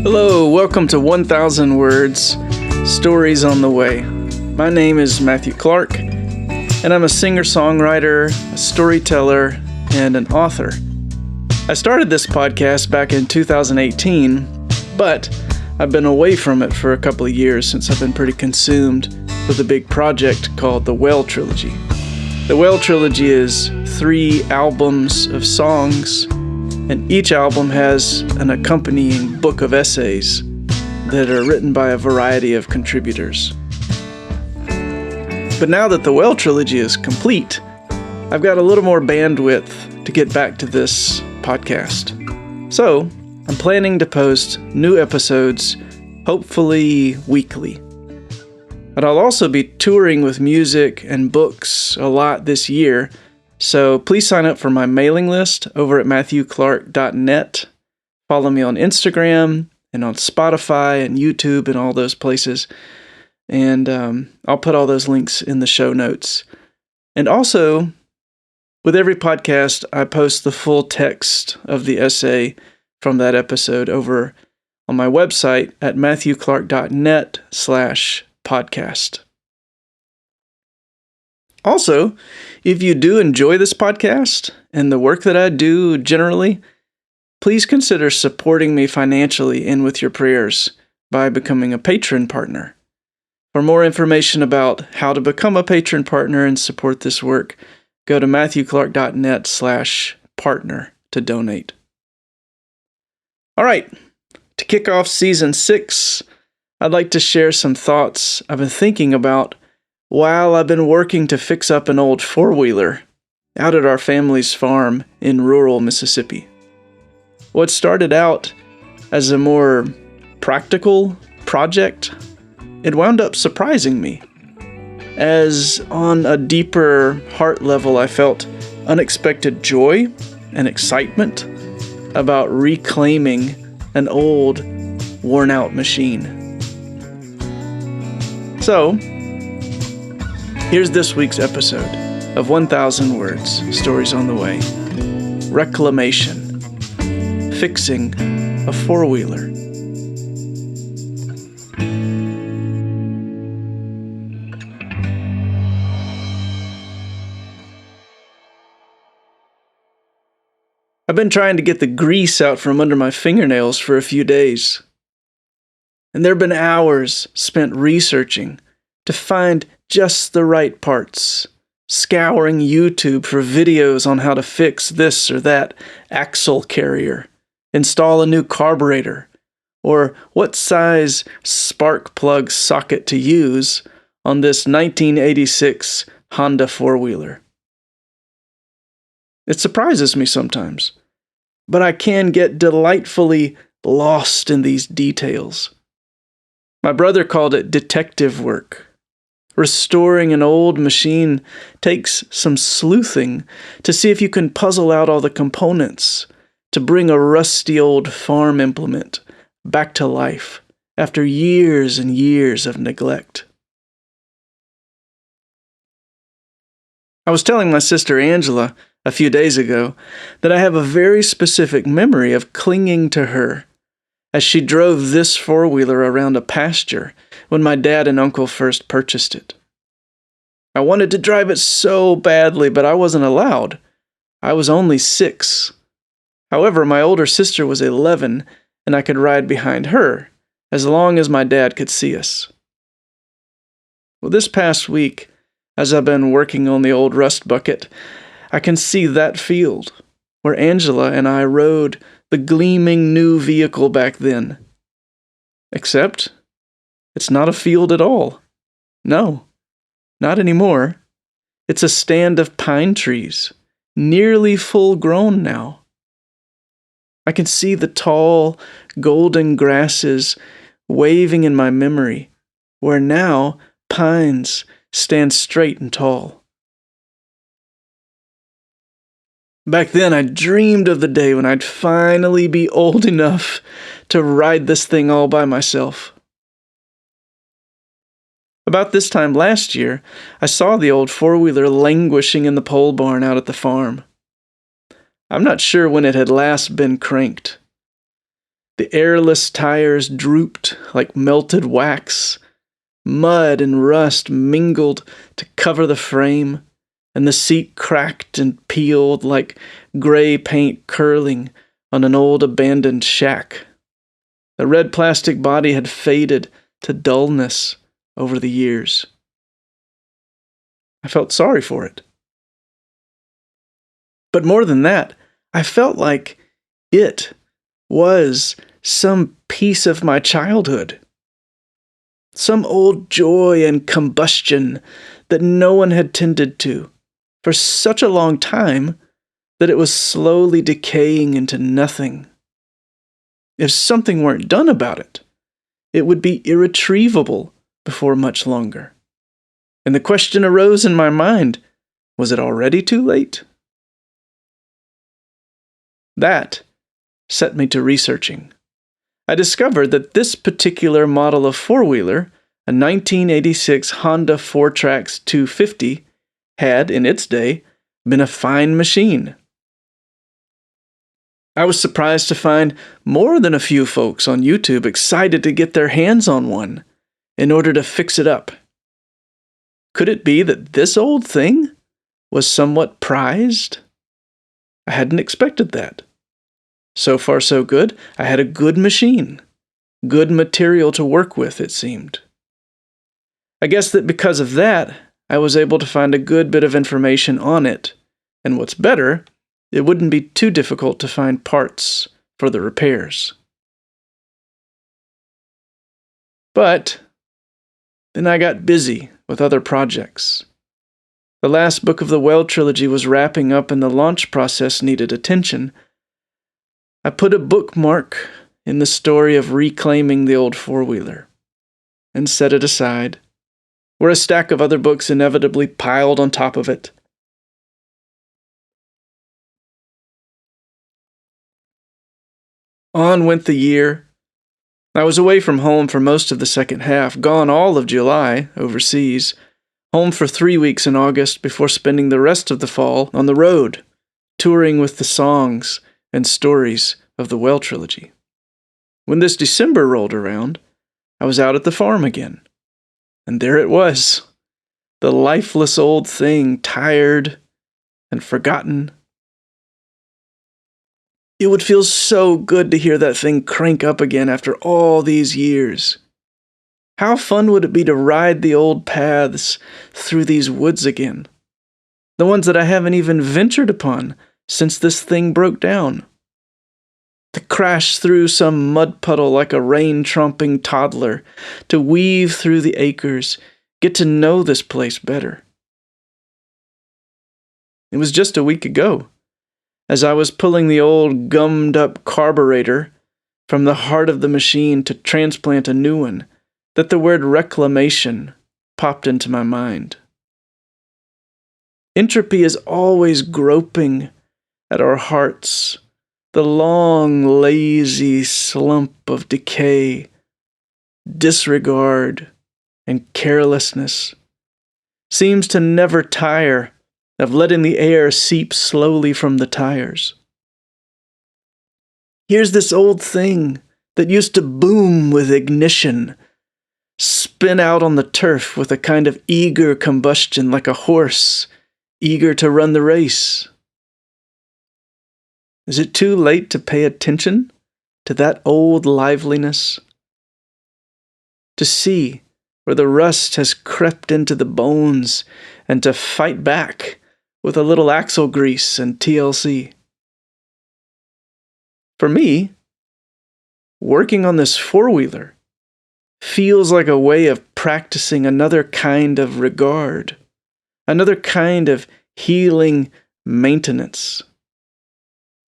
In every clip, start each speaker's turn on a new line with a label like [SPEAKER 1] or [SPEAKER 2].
[SPEAKER 1] Hello, welcome to 1000 Words, Stories on the Way. My name is Matthew Clark, and I'm a singer-songwriter, a storyteller, and an author. I started this podcast back in 2018, but I've been away from it for a couple of years since I've been pretty consumed with a big project called the Well Trilogy. The Well Trilogy is 3 albums of songs, and each album has an accompanying book of essays that are written by a variety of contributors. But now that the Well Trilogy is complete, I've got a little more bandwidth to get back to this podcast. So, I'm planning to post new episodes, hopefully weekly. But I'll also be touring with music and books a lot this year, so please sign up for my mailing list over at matthewclark.net. Follow me on Instagram and on Spotify and YouTube and all those places. And I'll put all those links in the show notes. And also, with every podcast, I post the full text of the essay from that episode over on my website at matthewclark.net/podcast. Also, if you do enjoy this podcast and the work that I do generally, please consider supporting me financially and with your prayers by becoming a patron partner. For more information about how to become a patron partner and support this work, go to matthewclark.net/partner to donate. All right, to kick off Season 6, I'd like to share some thoughts I've been thinking about while I've been working to fix up an old four-wheeler out at our family's farm in rural Mississippi. What started out as a more practical project, it wound up surprising me, as on a deeper heart level I felt unexpected joy and excitement about reclaiming an old, worn-out machine. So, here's this week's episode of 1000 Words, Stories on the Way. Reclamation. Fixing a four-wheeler. I've been trying to get the grease out from under my fingernails for a few days. And there have been hours spent researching to find just the right parts, scouring YouTube for videos on how to fix this or that axle carrier, install a new carburetor, or what size spark plug socket to use on this 1986 Honda four-wheeler. It surprises me sometimes, but I can get delightfully lost in these details. My brother called it detective work. Restoring an old machine takes some sleuthing to see if you can puzzle out all the components to bring a rusty old farm implement back to life after years and years of neglect. I was telling my sister Angela a few days ago that I have a very specific memory of clinging to her as she drove this four-wheeler around a pasture when my dad and uncle first purchased it. I wanted to drive it so badly, but I wasn't allowed. I was only 6. However, my older sister was 11, and I could ride behind her as long as my dad could see us. Well, this past week, as I've been working on the old rust bucket, I can see that field where Angela and I rode the gleaming new vehicle back then. Except, it's not a field at all. No, not anymore. It's a stand of pine trees, nearly full grown now. I can see the tall, golden grasses waving in my memory, where now pines stand straight and tall. Back then, I dreamed of the day when I'd finally be old enough to ride this thing all by myself. About this time last year, I saw the old four-wheeler languishing in the pole barn out at the farm. I'm not sure when it had last been cranked. The airless tires drooped like melted wax. Mud and rust mingled to cover the frame, and the seat cracked and peeled like gray paint curling on an old abandoned shack. The red plastic body had faded to dullness over the years. I felt sorry for it. But more than that, I felt like it was some piece of my childhood. Some old joy and combustion that no one had tended to for such a long time that it was slowly decaying into nothing. If something weren't done about it, it would be irretrievable before much longer. And the question arose in my mind, was it already too late? That set me to researching. I discovered that this particular model of four-wheeler, a 1986 Honda 4Trax 250, had, in its day, been a fine machine. I was surprised to find more than a few folks on YouTube excited to get their hands on one in order to fix it up. Could it be that this old thing was somewhat prized? I hadn't expected that. So far so good. I had a good machine. Good material to work with, it seemed. I guess that because of that, I was able to find a good bit of information on it. And what's better, it wouldn't be too difficult to find parts for the repairs. But then I got busy with other projects. The last book of the Well trilogy was wrapping up and the launch process needed attention. I put a bookmark in the story of reclaiming the old four-wheeler and set it aside, where a stack of other books inevitably piled on top of it. On went the year. I was away from home for most of the second half, gone all of July overseas, home for 3 weeks in August before spending the rest of the fall on the road, touring with the songs and stories of the Well trilogy. When this December rolled around, I was out at the farm again. And there it was, the lifeless old thing, tired and forgotten. It would feel so good to hear that thing crank up again after all these years. How fun would it be to ride the old paths through these woods again? The ones that I haven't even ventured upon since this thing broke down. To crash through some mud puddle like a rain-tromping toddler, to weave through the acres, get to know this place better. It was just a week ago, as I was pulling the old gummed-up carburetor from the heart of the machine to transplant a new one, that the word reclamation popped into my mind. Entropy is always groping at our hearts, the long, lazy slump of decay, disregard, and carelessness seems to never tire of letting the air seep slowly from the tires. Here's this old thing that used to boom with ignition, spin out on the turf with a kind of eager combustion like a horse eager to run the race. Is it too late to pay attention to that old liveliness? To see where the rust has crept into the bones and to fight back with a little axle grease and TLC? For me, working on this four-wheeler feels like a way of practicing another kind of regard, another kind of healing maintenance.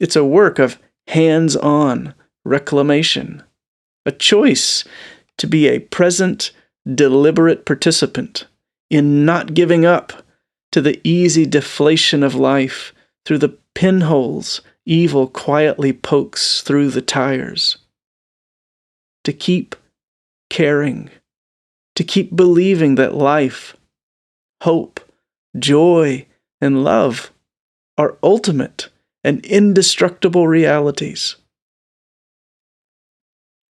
[SPEAKER 1] It's a work of hands-on reclamation, a choice to be a present, deliberate participant in not giving up to the easy deflation of life through the pinholes evil quietly pokes through the tires. To keep caring, to keep believing that life, hope, joy, and love are ultimate and indestructible realities.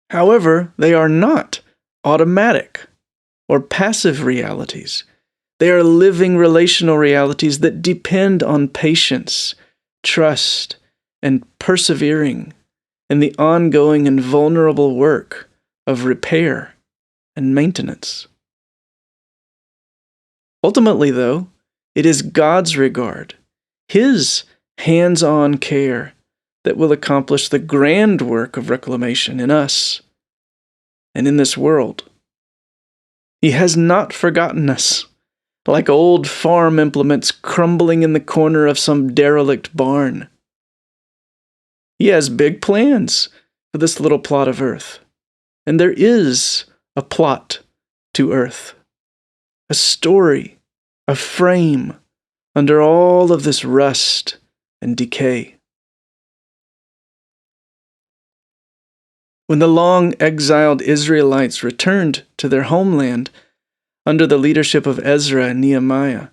[SPEAKER 1] However, they are not automatic or passive realities. They are living relational realities that depend on patience, trust, and persevering in the ongoing and vulnerable work of repair and maintenance. Ultimately, though, it is God's regard, His hands-on care, that will accomplish the grand work of reclamation in us and in this world. He has not forgotten us, like old farm implements crumbling in the corner of some derelict barn. He has big plans for this little plot of earth, and there is a plot to earth, a story, a frame under all of this rust and decay. When the long-exiled Israelites returned to their homeland under the leadership of Ezra and Nehemiah,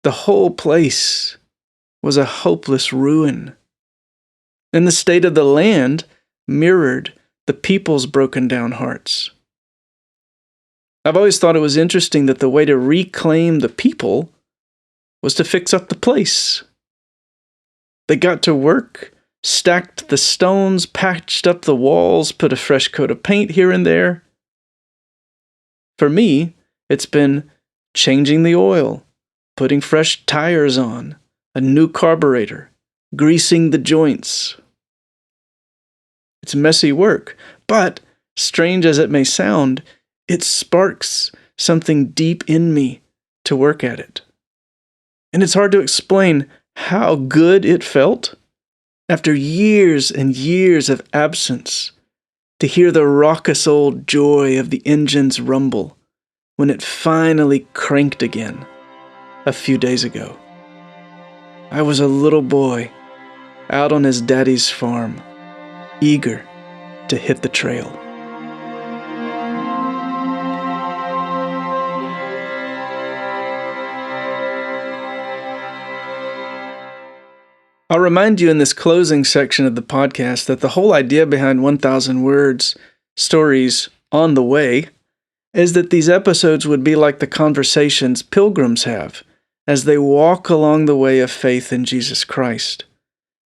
[SPEAKER 1] the whole place was a hopeless ruin. And the state of the land mirrored the people's broken-down hearts. I've always thought it was interesting that the way to reclaim the people was to fix up the place. They got to work, stacked the stones, patched up the walls, put a fresh coat of paint here and there. For me, it's been changing the oil, putting fresh tires on, a new carburetor, greasing the joints. It's messy work, but, strange as it may sound, it sparks something deep in me to work at it. And it's hard to explain how good it felt after years and years of absence to hear the raucous old joy of the engine's rumble when it finally cranked again a few days ago. I was a little boy out on his daddy's farm, eager to hit the trail. I'll remind you in this closing section of the podcast that the whole idea behind 1,000 Words Stories on the Way is that these episodes would be like the conversations pilgrims have as they walk along the way of faith in Jesus Christ,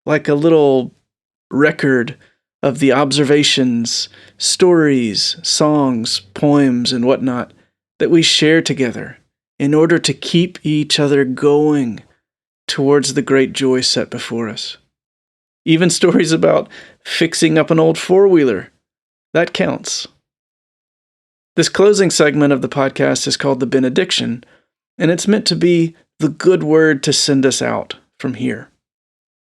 [SPEAKER 1] like a little record of the observations, stories, songs, poems, and whatnot that we share together in order to keep each other going towards the great joy set before us. Even stories about fixing up an old four-wheeler, that counts. This closing segment of the podcast is called the Benediction, and it's meant to be the good word to send us out from here.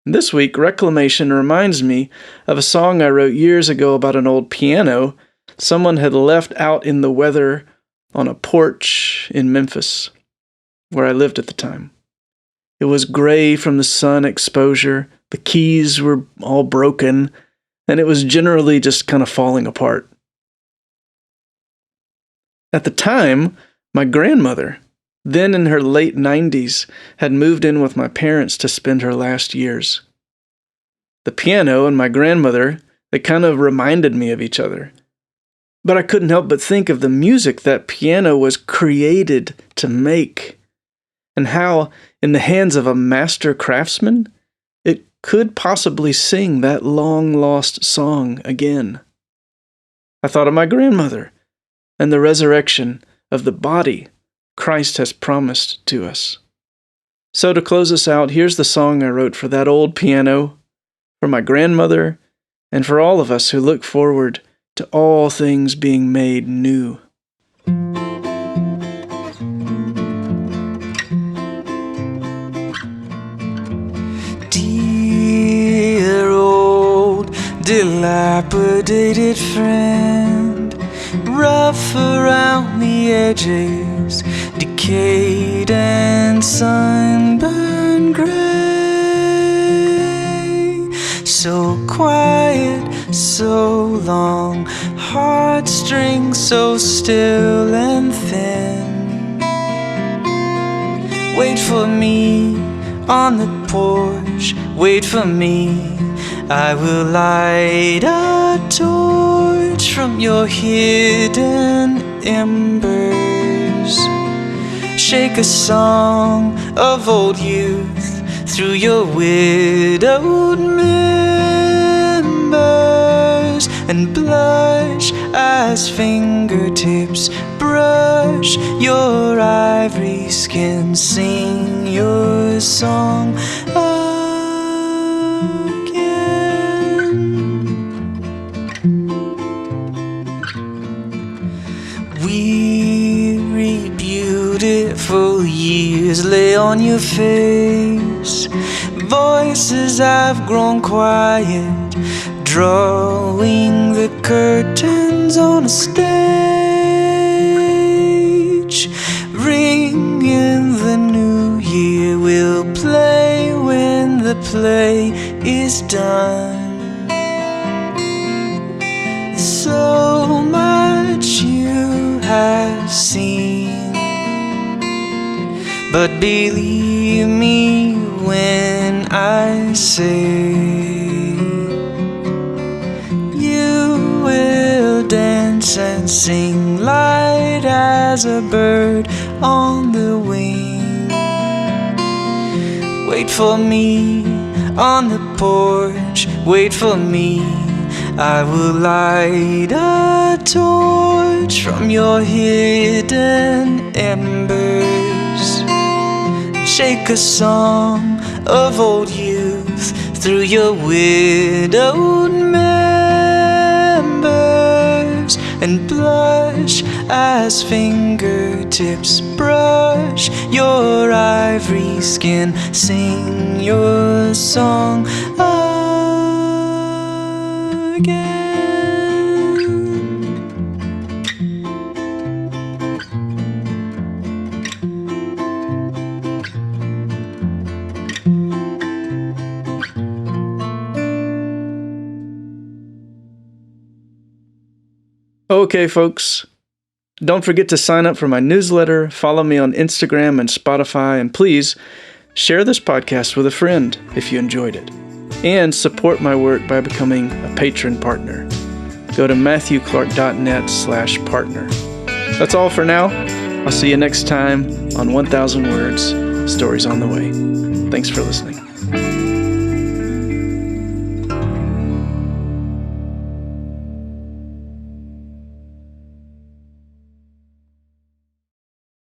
[SPEAKER 1] This week, Reclamation reminds me of a song I wrote years ago about an old piano someone had left out in the weather on a porch in Memphis, where I lived at the time. It was gray from the sun exposure, the keys were all broken, and it was generally just kind of falling apart. At the time, my grandmother, then in her late 90s, had moved in with my parents to spend her last years. The piano and my grandmother, they kind of reminded me of each other. But I couldn't help but think of the music that piano was created to make, and how, in the hands of a master craftsman, it could possibly sing that long-lost song again. I thought of my grandmother and the resurrection of the body Christ has promised to us. So to close us out, here's the song I wrote for that old piano, for my grandmother, and for all of us who look forward to all things being made new.
[SPEAKER 2] Dear old dilapidated friend, rough around the edges, decayed and sunburned gray. So quiet, so long, heartstrings so still and thin. Wait for me on the porch wait for me. I will light a torch from your hidden embers. Shake a song of old youth through your widowed members, and blush as fingertips brush your ivory skin. Sing your song again. Weary, beautiful years lay on your face. Voices have grown quiet, drawing the curtains on a stage. Ring in the new year, we'll play when the play is done. So much you have seen, but believe me when I say you will dance and sing light as a bird on the wing. Wait for me on the porch, wait for me. I will light a torch from your hidden embers. Shake a song of old youth through your widowed members, and blush as fingertips brush your ivory skin. Sing your song again.
[SPEAKER 1] Okay, folks. Don't forget to sign up for my newsletter, follow me on Instagram and Spotify, and please share this podcast with a friend if you enjoyed it. And support my work by becoming a patron partner. Go to matthewclark.net/partner. That's all for now. I'll see you next time on 1000 Words, Stories on the Way. Thanks for listening.